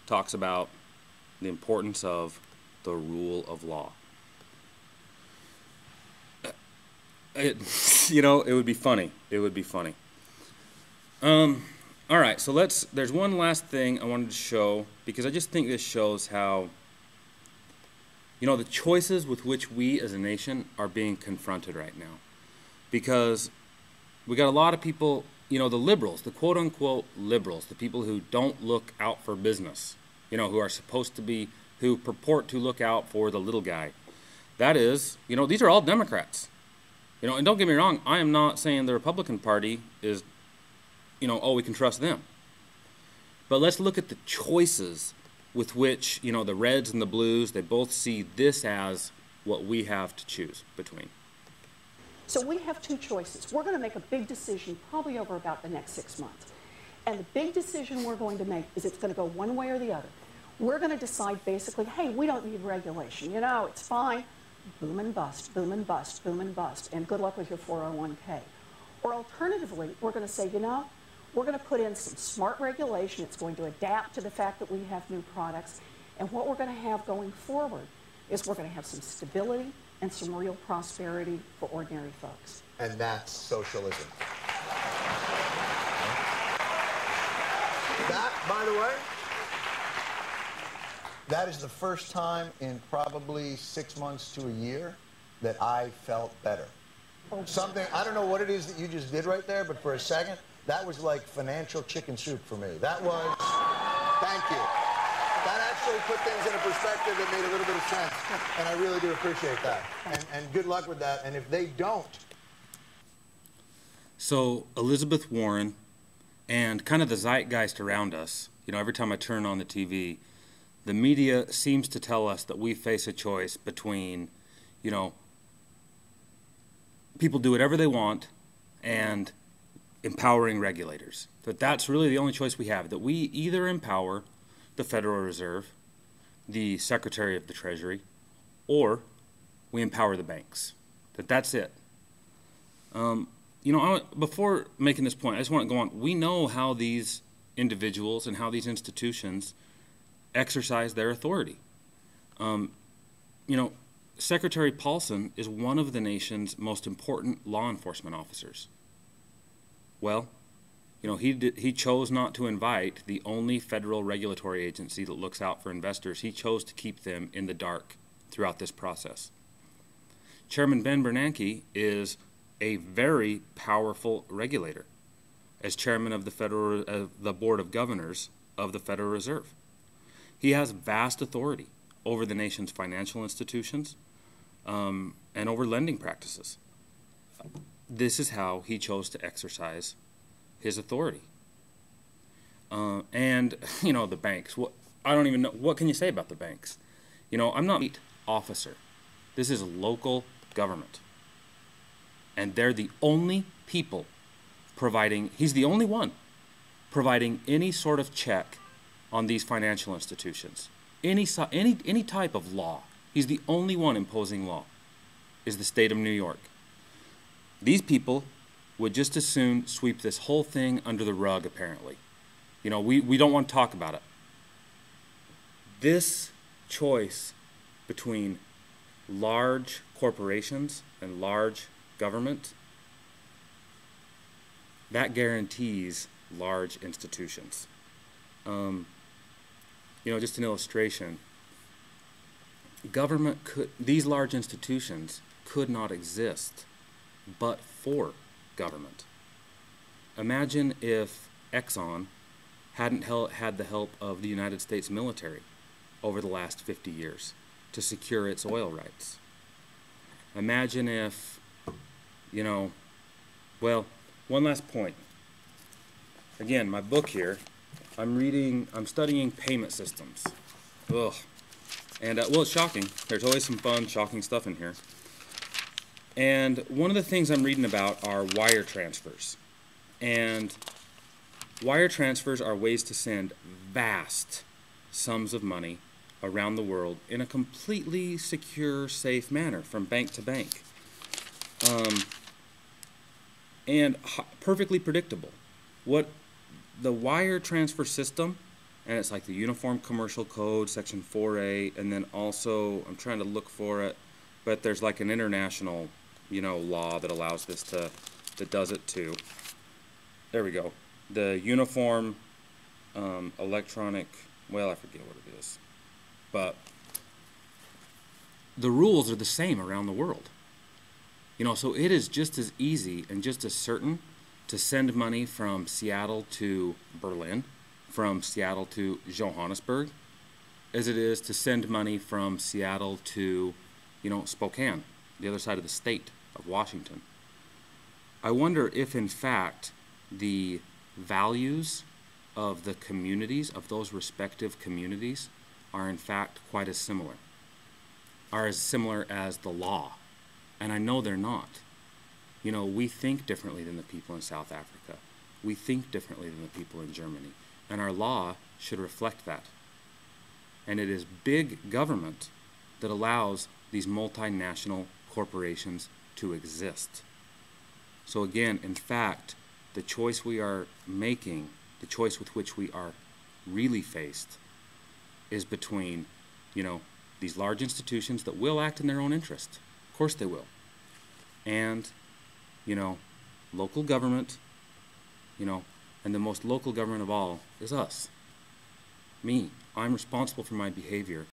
talks about the importance of the rule of law. It would be funny. It would be funny. All right, so there's one last thing I wanted to show, because I just think this shows how, the choices with which we as a nation are being confronted right now. Because we got a lot of people, the liberals, the quote-unquote liberals, the people who don't look out for business, who are supposed to be, who purport to look out for the little guy. That is, these are all Democrats. And don't get me wrong, I am not saying the Republican Party is, oh, we can trust them. But let's look at the choices with which, the Reds and the Blues, they both see this as what we have to choose between. So we have two choices. We're going to make a big decision probably over about the next 6 months. And the big decision we're going to make is it's going to go one way or the other. We're going to decide basically, hey, we don't need regulation. It's fine. Boom and bust, boom and bust, boom and bust, and good luck with your 401k. Or alternatively, we're going to say, we're going to put in some smart regulation. It's going to adapt to the fact that we have new products. And what we're going to have going forward is we're going to have some stability and some real prosperity for ordinary folks. And that's socialism. That, by the way, that is the first time in probably 6 months to a year that I felt better. Oh. Something, I don't know what it is that you just did right there, but for a second, that was like financial chicken soup for me. That was, thank you. That actually put things in a perspective that made a little bit of sense, and I really do appreciate that. And good luck with that, and if they don't. So Elizabeth Warren and kind of the zeitgeist around us, every time I turn on the TV, the media seems to tell us that we face a choice between, people do whatever they want and empowering regulators. That's really the only choice we have, that we either empower the Federal Reserve, the Secretary of the Treasury, or we empower the banks. That's it. Before making this point, I just want to go on. We know how these individuals and how these institutions exercise their authority. Secretary Paulson is one of the nation's most important law enforcement officers. Well, he chose not to invite the only federal regulatory agency that looks out for investors. He chose to keep them in the dark throughout this process. Chairman Ben Bernanke is a very powerful regulator as chairman of the Board of Governors of the Federal Reserve. He has vast authority over the nation's financial institutions and over lending practices. This is how he chose to exercise his authority. And, the banks. I don't even know. What can you say about the banks? I'm not an officer. This is local government. And they're the only people he's the only one providing any sort of check on these financial institutions. Any type of law. He's the only one imposing law, is the state of New York. These people would just as soon sweep this whole thing under the rug, apparently. We don't want to talk about it. This choice between large corporations and large government, that guarantees large institutions. Just an illustration. These large institutions could not exist but for government. Imagine if Exxon hadn't had the help of the United States military over the last 50 years to secure its oil rights. Imagine if, well, one last point. Again, my book here, I'm studying payment systems. Ugh. And, well, it's shocking. There's always some fun, shocking stuff in here. And one of the things I'm reading about are wire transfers. And wire transfers are ways to send vast sums of money around the world in a completely secure, safe manner from bank to bank. And perfectly predictable. What the wire transfer system and it's like the Uniform Commercial Code, Section 4A, and then also, I'm trying to look for it, but there's like an international, you know, law that allows this to, that does it too. There we go. The Uniform Electronic, well, I forget what it is, but the rules are the same around the world. You know, so it is just as easy and just as certain to send money from Seattle to Berlin, from Seattle to Johannesburg, as it is to send money from Seattle to, you know, Spokane, the other side of the state of Washington. I wonder if, in fact, the values of the communities, of those respective communities, are in fact quite as similar, are as similar as the law. And I know they're not. You know, we think differently than the people in South Africa. We think differently than the people in Germany. And our law should reflect that. And it is big government that allows these multinational corporations to exist. So again, in fact, the choice we are making, the choice with which we are really faced, is between, you know, these large institutions that will act in their own interest. Of course they will. And, you know, local government, you know, and the most local government of all is us. Me. I'm responsible for my behavior,